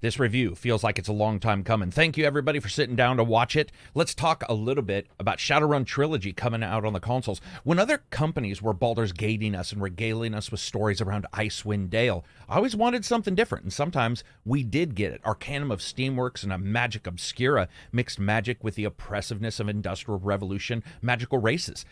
This review feels like it's a long time coming. Thank you, everybody, for sitting down to watch it. Let's talk a little bit about Shadowrun Trilogy coming out on the consoles. When other companies were Baldurs gating us and regaling us with stories around Icewind Dale, I always wanted something different, and sometimes we did get it. Arcanum of Steamworks and a magick Obscura mixed magic with the oppressiveness of Industrial Revolution magical races.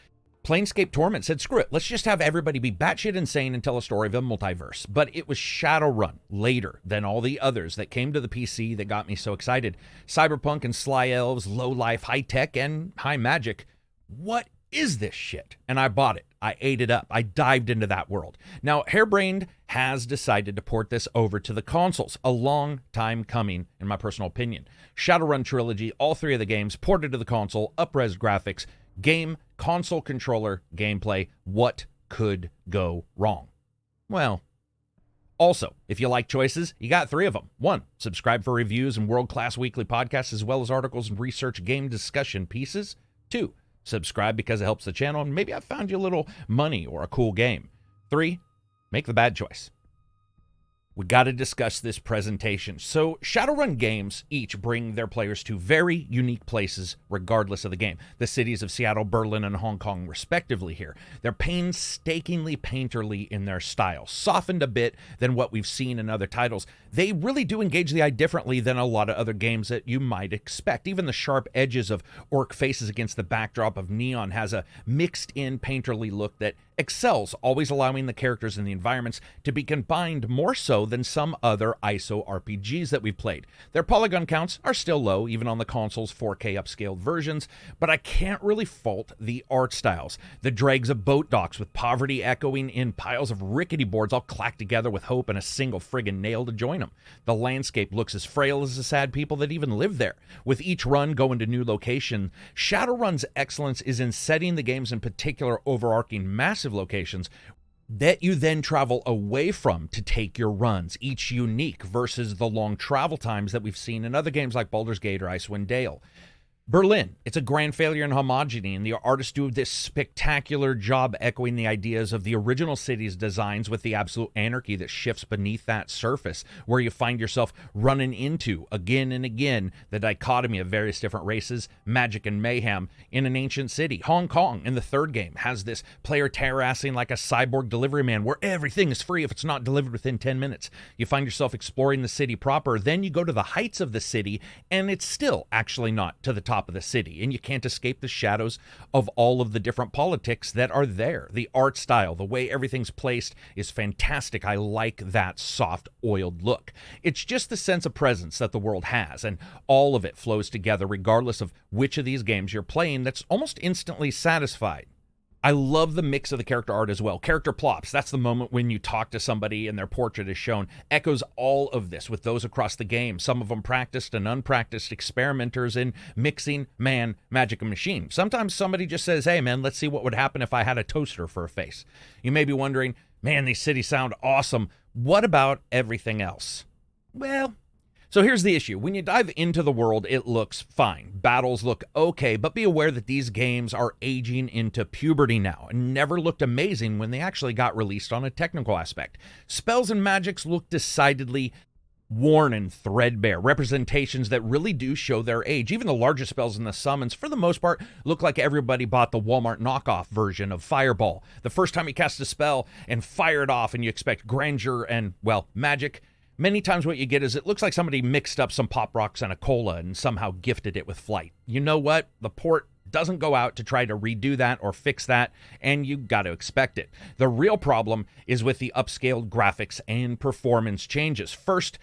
Planescape Torment said, screw it, let's just have everybody be batshit insane and tell a story of a multiverse. But it was Shadowrun later than all the others that came to the PC that got me so excited. Cyberpunk and sly elves, low life, high tech, and high magic. What is this shit? And I bought it. I ate it up. I dived into that world. Now, Harebrained has decided to port this over to the consoles. A long time coming, in my personal opinion. Shadowrun Trilogy, all three of the games, ported to the console, up-res graphics, game, console controller, gameplay. What could go wrong? Well, also, if you like choices, you got three of them. 1, subscribe for reviews and world-class weekly podcasts, as well as articles and research game discussion pieces. 2, subscribe because it helps the channel, and maybe I found you a little money or a cool game. 3, make the bad choice. We got to discuss this presentation. So Shadowrun games each bring their players to very unique places regardless of the game. The cities of Seattle, Berlin, and Hong Kong respectively here. They're painstakingly painterly in their style, softened a bit than what we've seen in other titles. They really do engage the eye differently than a lot of other games that you might expect. Even the sharp edges of orc faces against the backdrop of neon has a mixed-in painterly look that excels, always allowing the characters and the environments to be combined more so than some other ISO RPGs that we've played. Their polygon counts are still low, even on the console's 4K upscaled versions, but I can't really fault the art styles. The dregs of boat docks with poverty echoing in piles of rickety boards all clacked together with hope and a single friggin' nail to join them. The landscape looks as frail as the sad people that even live there. With each run going to new location, Shadowrun's excellence is in setting the games in particular overarching massive locations that you then travel away from to take your runs, each unique versus the long travel times that we've seen in other games like Baldur's Gate or Icewind Dale. Berlin, it's a grand failure in homogeny, and the artists do this spectacular job echoing the ideas of the original city's designs with the absolute anarchy that shifts beneath that surface, where you find yourself running into, again and again, the dichotomy of various different races, magic and mayhem in an ancient city. Hong Kong, in the third game, has this player terrassing like a cyborg delivery man, where everything is free if it's not delivered within 10 minutes. You find yourself exploring the city proper, then you go to the heights of the city, and it's still actually not to the top of the city, and you can't escape the shadows of all of the different politics that are there. The art style, the way everything's placed is fantastic. I like that soft oiled look. It's just the sense of presence that the world has, and all of it flows together regardless of which of these games you're playing. That's almost instantly satisfied. I love the mix of the character art as well. Character plops, that's the moment when you talk to somebody and their portrait is shown, echoes all of this with those across the game. Some of them practiced and unpracticed experimenters in mixing man, magic, and machine. Sometimes somebody just says, hey man, let's see what would happen if I had a toaster for a face. You may be wondering, man, these cities sound awesome. What about everything else? Well, so here's the issue. When you dive into the world, it looks fine. Battles look okay, but be aware that these games are aging into puberty now and never looked amazing when they actually got released on a technical aspect. Spells and magics look decidedly worn and threadbare, representations that really do show their age. Even the larger spells and the summons, for the most part, look like everybody bought the Walmart knockoff version of Fireball. The first time you cast a spell and fire it off and you expect grandeur and, well, magic, many times what you get is it looks like somebody mixed up some Pop Rocks and a cola and somehow gifted it with flight. You know what? The port doesn't go out to try to redo that or fix that, and you got to expect it. The real problem is with the upscaled graphics and performance changes. First,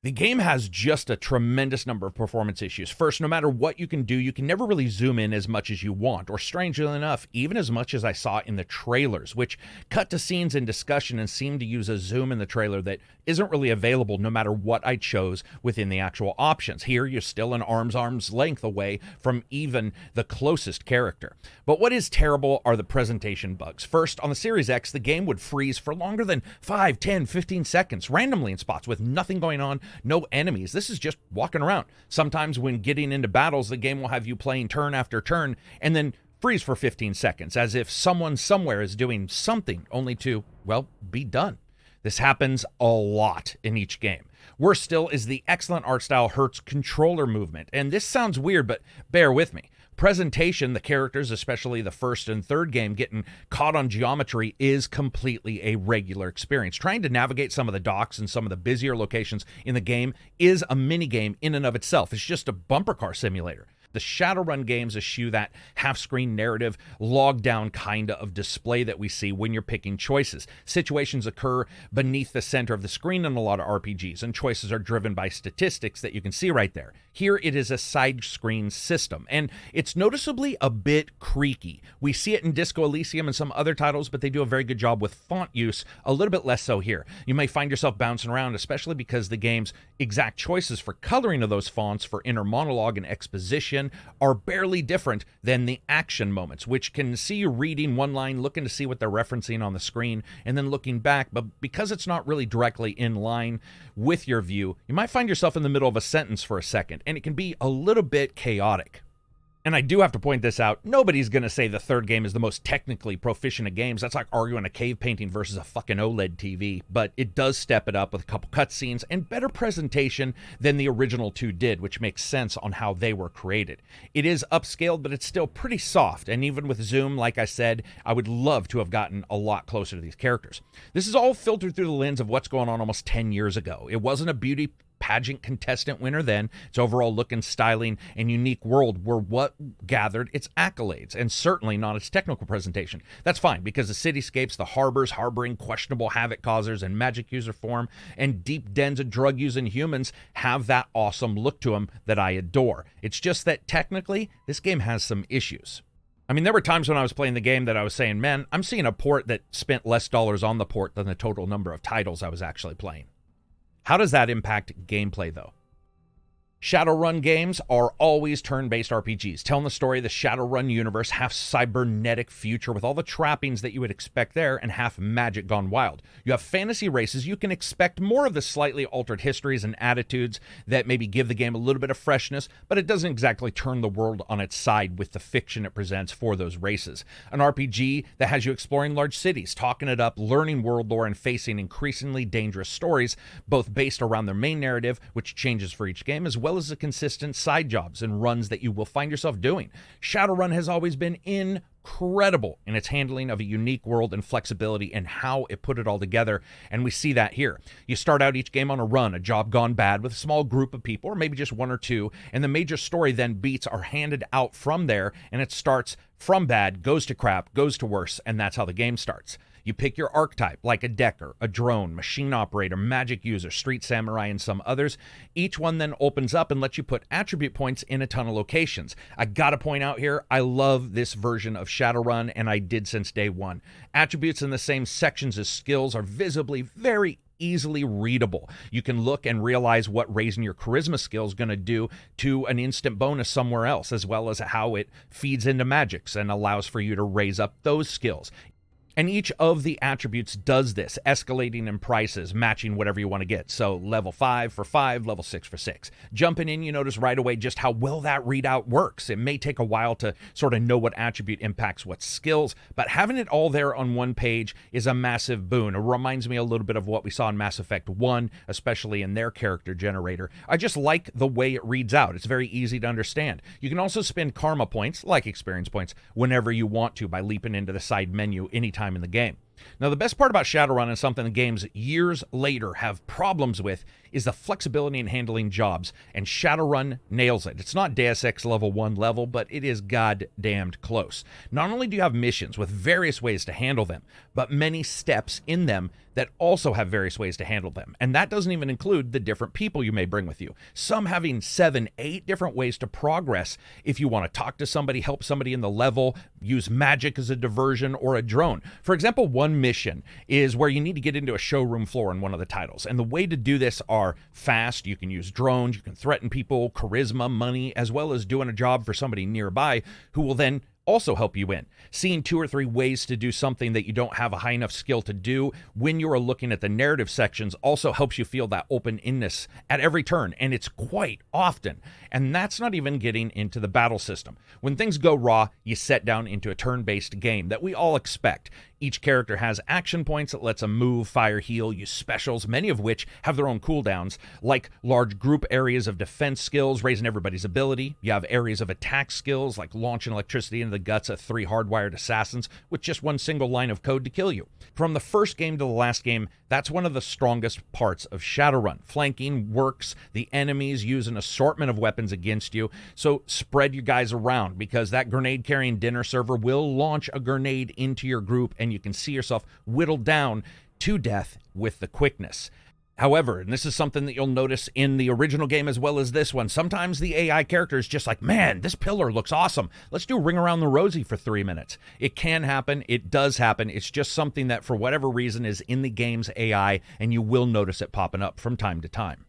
the game has just a tremendous number of performance issues. First, no matter what you can do, you can never really zoom in as much as you want, or strangely enough, even as much as I saw in the trailers, which cut to scenes in discussion and seemed to use a zoom in the trailer that isn't really available no matter what I chose within the actual options. Here, you're still an arm's length away from even the closest character. But what is terrible are the presentation bugs. First, on the Series X, the game would freeze for longer than 5, 10, 15 seconds, randomly in spots with nothing going on, no enemies. This is just walking around. Sometimes when getting into battles, the game will have you playing turn after turn and then freeze for 15 seconds, as if someone somewhere is doing something only to, well, be done. This happens a lot in each game. Worse still is the excellent art style hurts controller movement. And this sounds weird, but bear with me. Presentation, the characters, especially the first and third game, getting caught on geometry is completely a regular experience. Trying to navigate some of the docks and some of the busier locations in the game is a mini game in and of itself. It's just a bumper car simulator. The Shadowrun games eschew that half-screen narrative, log-down kind of display that we see when you're picking choices. Situations occur beneath the center of the screen in a lot of RPGs, and choices are driven by statistics that you can see right there. Here it is a side-screen system, and it's noticeably a bit creaky. We see it in Disco Elysium and some other titles, but they do a very good job with font use, a little bit less so here. You may find yourself bouncing around, especially because the game's exact choices for coloring of those fonts for inner monologue and exposition are barely different than the action moments, which can see you reading one line, looking to see what they're referencing on the screen, and then looking back. But because it's not really directly in line with your view, you might find yourself in the middle of a sentence for a second, and it can be a little bit chaotic. And I do have to point this out. Nobody's going to say the third game is the most technically proficient of games. That's like arguing a cave painting versus a fucking OLED TV. But it does step it up with a couple cutscenes and better presentation than the original two did, which makes sense on how they were created. It is upscaled, but it's still pretty soft. And even with zoom, like I said, I would love to have gotten a lot closer to these characters. This is all filtered through the lens of what's going on almost 10 years ago. It wasn't a beauty pageant contestant winner then. Its overall look and styling and unique world were what gathered its accolades, and certainly not its technical presentation. That's fine, because the cityscapes, the harbors harboring questionable havoc causers and magic user form, and deep dens of drug using humans have that awesome look to them that I adore. It's just that technically, this game has some issues. I mean, there were times when I was playing the game that I was saying, man, I'm seeing a port that spent less dollars on the port than the total number of titles I was actually playing. How does that impact gameplay, though? Shadowrun games are always turn-based RPGs, telling the story of the Shadowrun universe, half cybernetic future with all the trappings that you would expect there, and half magic gone wild. You have fantasy races. You can expect more of the slightly altered histories and attitudes that maybe give the game a little bit of freshness, but it doesn't exactly turn the world on its side with the fiction it presents for those races. An RPG that has you exploring large cities, talking it up, learning world lore, and facing increasingly dangerous stories, both based around their main narrative, which changes for each game, as well as the consistent side jobs and runs that you will find yourself doing. Shadowrun has always been incredible in its handling of a unique world and flexibility and how it put it all together, and we see that here. You start out each game on a run, a job gone bad with a small group of people, or maybe just one or two, and the major story then beats are handed out from there, and it starts from bad, goes to crap, goes to worse, and that's how the game starts. You pick your archetype, like a decker, a drone, machine operator, magic user, street samurai, and some others. Each one then opens up and lets you put attribute points in a ton of locations. I gotta point out here, I love this version of Shadowrun, and I did since day one. Attributes in the same sections as skills are visibly very easily readable. You can look and realize what raising your charisma skill is going to do to an instant bonus somewhere else, as well as how it feeds into magics and allows for you to raise up those skills. And each of the attributes does this, escalating in prices, matching whatever you want to get. So level 5 for 5, level 6 for 6. Jumping in, you notice right away just how well that readout works. It may take a while to sort of know what attribute impacts what skills, but having it all there on one page is a massive boon. It reminds me a little bit of what we saw in Mass Effect 1, especially in their character generator. I just like the way it reads out. It's very easy to understand. You can also spend karma points, like experience points, whenever you want to by leaping into the side menu anytime in the game. Now, the best part about Shadowrun, and something the games years later have problems with, is the flexibility in handling jobs, and Shadowrun nails it. It's not Deus Ex level 1 level, but it is goddamned close. Not only do you have missions with various ways to handle them, but many steps in them that also have various ways to handle them. And that doesn't even include the different people you may bring with you. Some having 7, 8 different ways to progress if you want to talk to somebody, help somebody in the level, use magic as a diversion, or a drone. For example, one mission is where you need to get into a showroom floor in one of the titles. And the way to do this are fast. You can use drones, you can threaten people, charisma, money, as well as doing a job for somebody nearby who will then also help you in. Seeing 2 or 3 ways to do something that you don't have a high enough skill to do when you are looking at the narrative sections also helps you feel that open-endedness at every turn, and it's quite often. And that's not even getting into the battle system. When things go raw, you set down into a turn-based game that we all expect. Each character has action points that lets them move, fire, heal, use specials, many of which have their own cooldowns, like large group areas of defense skills, raising everybody's ability. You have areas of attack skills, like launching electricity into the guts of 3 hardwired assassins with just one single line of code to kill you. From the first game to the last game, that's one of the strongest parts of Shadowrun. Flanking works, the enemies use an assortment of weapons against you, so spread you guys around, because that grenade-carrying dinner server will launch a grenade into your group, and you can see yourself whittled down to death with the quickness. However, and this is something that you'll notice in the original game as well as this one, sometimes the AI character is just like, man, this pillar looks awesome. Let's do Ring Around the Rosie for 3 minutes. It can happen. It does happen. It's just something that for whatever reason is in the game's AI, and you will notice it popping up from time to time.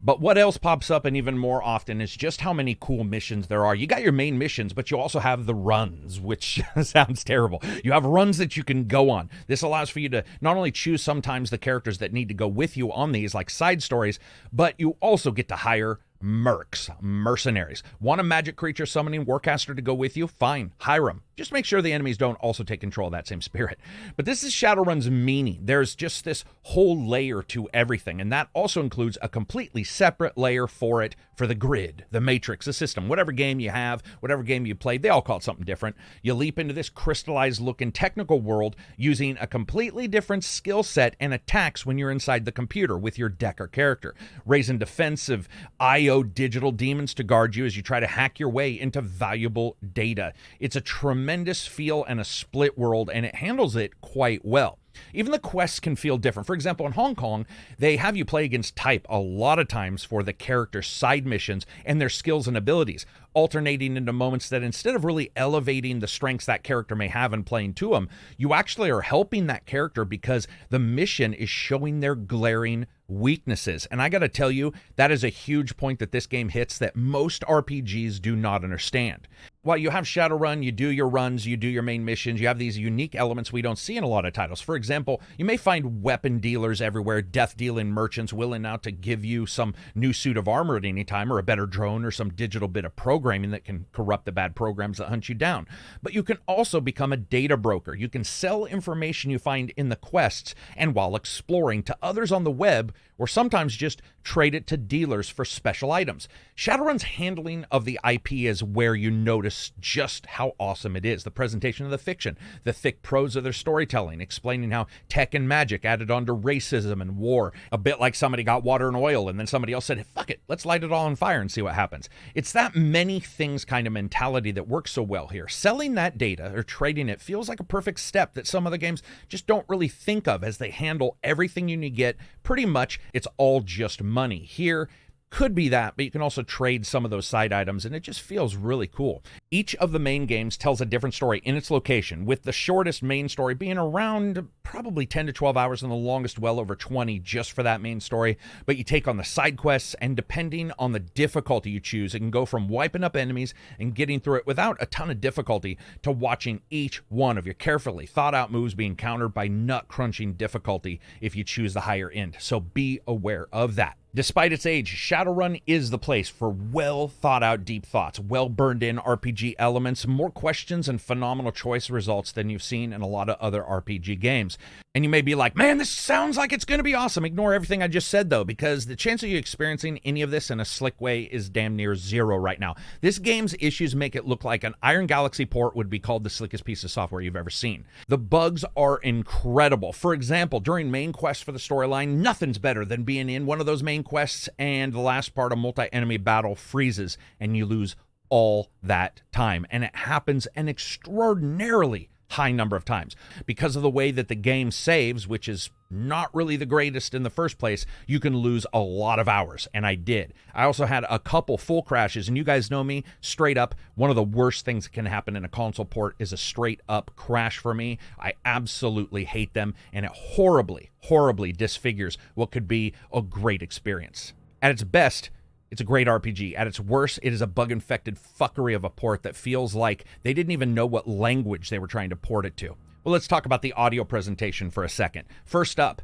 But what else pops up, and even more often, is just how many cool missions there are. You got your main missions, but you also have the runs, which sounds terrible. You have runs that you can go on. This allows for you to not only choose sometimes the characters that need to go with you on these, like side stories, but you also get to hire mercenaries. Want a magic creature summoning warcaster to go with you? Fine, hire them. Just make sure the enemies don't also take control of that same spirit. But this is Shadowrun's meaning. There's just this whole layer to everything, and that also includes a completely separate layer for it, for the grid, the matrix, the system. Whatever game you have, whatever game you played, they all call it something different. You leap into this crystallized looking technical world using a completely different skill set and attacks when you're inside the computer with your deck or character, raising defensive IO digital demons to guard you as you try to hack your way into valuable data. It's a tremendous feel and a split world, and it handles it quite well. Even the quests can feel different. For example, in Hong Kong, they have you play against type a lot of times for the character's side missions and their skills and abilities, alternating into moments that instead of really elevating the strengths that character may have and playing to them, you actually are helping that character because the mission is showing their glaring weaknesses. And I got to tell you, that is a huge point that this game hits that most RPGs do not understand. While you have Shadowrun, you do your runs, you do your main missions, you have these unique elements we don't see in a lot of titles. For example, you may find weapon dealers everywhere, death-dealing merchants willing out to give you some new suit of armor at any time, or a better drone, or some digital bit of programming that can corrupt the bad programs that hunt you down. But you can also become a data broker. You can sell information you find in the quests and while exploring to others on the web, or sometimes just trade it to dealers for special items. Shadowrun's handling of the IP is where you notice just how awesome it is. The presentation of the fiction, the thick prose of their storytelling, explaining how tech and magic added on to racism and war, a bit like somebody got water and oil and then somebody else said, fuck it, let's light it all on fire and see what happens. It's that many things kind of mentality that works so well here. Selling that data or trading it feels like a perfect step that some other games just don't really think of, as they handle everything you need to get. Pretty much it's all just money. Here could be that, but you can also trade some of those side items, and it just feels really cool. Each of the main games tells a different story in its location, with the shortest main story being around probably 10 to 12 hours and the longest well over 20 just for that main story. But you take on the side quests, and depending on the difficulty you choose, it can go from wiping up enemies and getting through it without a ton of difficulty to watching each one of your carefully thought out moves being countered by nut-crunching difficulty if you choose the higher end. So be aware of that. Despite its age, Shadowrun is the place for well-thought-out deep thoughts, well-burned-in RPG elements, more questions, and phenomenal choice results than you've seen in a lot of other RPG games. And you may be like, man, this sounds like it's going to be awesome. Ignore everything I just said, though, because the chance of you experiencing any of this in a slick way is damn near zero right now. This game's issues make it look like an Iron Galaxy port would be called the slickest piece of software you've ever seen. The bugs are incredible. For example, during main quests for the storyline, nothing's better than being in one of those main quests and the last part of multi-enemy battle freezes and you lose all that time. And it happens an extraordinarily high number of times. Because of the way that the game saves, which is not really the greatest in the first place, you can lose a lot of hours, and I did. I also had a couple full crashes, and you guys know me, straight up, one of the worst things that can happen in a console port is a straight up crash for me. I absolutely hate them, and it horribly, horribly disfigures what could be a great experience. At its best, it's a great RPG. At its worst, it is a bug-infected fuckery of a port that feels like they didn't even know what language they were trying to port it to. Well, let's talk about the audio presentation for a second. First up,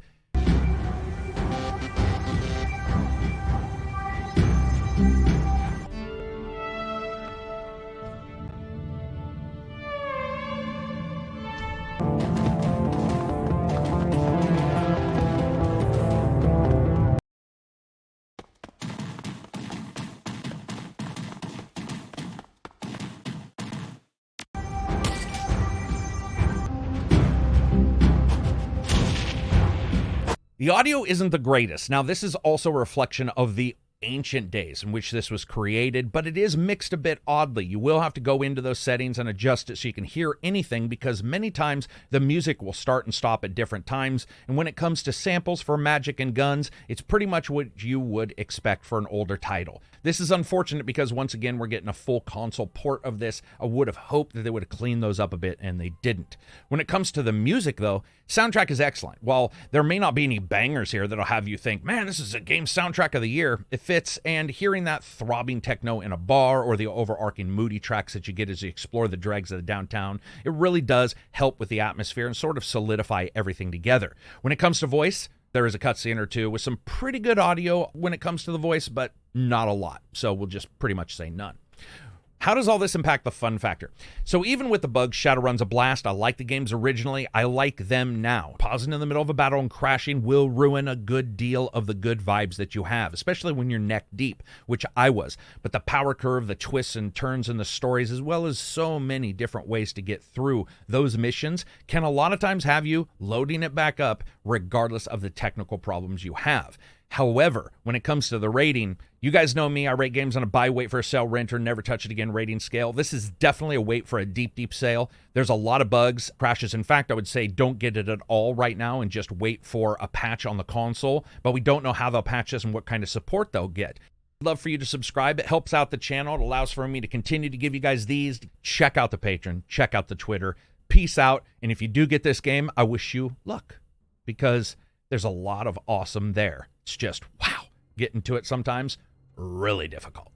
The audio isn't the greatest. Now, this is also a reflection of the ancient days in which this was created, but it is mixed a bit oddly. You will have to go into those settings and adjust it so you can hear anything, because many times the music will start and stop at different times. And when it comes to samples for magic and guns, it's pretty much what you would expect for an older title. This is unfortunate because, once again, we're getting a full console port of this. I would have hoped that they would have cleaned those up a bit, and they didn't. When it comes to the music, though, soundtrack is excellent. While there may not be any bangers here that'll have you think, man, this is a game soundtrack of the year, it fits. And hearing that throbbing techno in a bar, or the overarching moody tracks that you get as you explore the dregs of the downtown, it really does help with the atmosphere and sort of solidify everything together. When it comes to voice, there is a cutscene or two with some pretty good audio when it comes to the voice, but not a lot. So we'll just pretty much say none. How does all this impact the fun factor? So even with the bugs, Shadowrun's a blast. I like the games originally. I like them now. Pausing in the middle of a battle and crashing will ruin a good deal of the good vibes that you have, especially when you're neck deep, which I was. But the power curve, the twists and turns in the stories, as well as so many different ways to get through those missions, can a lot of times have you loading it back up regardless of the technical problems you have. However, when it comes to the rating, you guys know me, I rate games on a buy, wait for a sale, rent, or never touch it again rating scale. This is definitely a wait for a deep, deep sale. There's a lot of bugs, crashes. In fact, I would say don't get it at all right now and just wait for a patch on the console. But we don't know how they'll patch this and what kind of support they'll get. I'd love for you to subscribe. It helps out the channel. It allows for me to continue to give you guys these. Check out the Patreon. Check out the Twitter. Peace out. And if you do get this game, I wish you luck, because there's a lot of awesome there. It's just, wow, getting to it sometimes really difficult.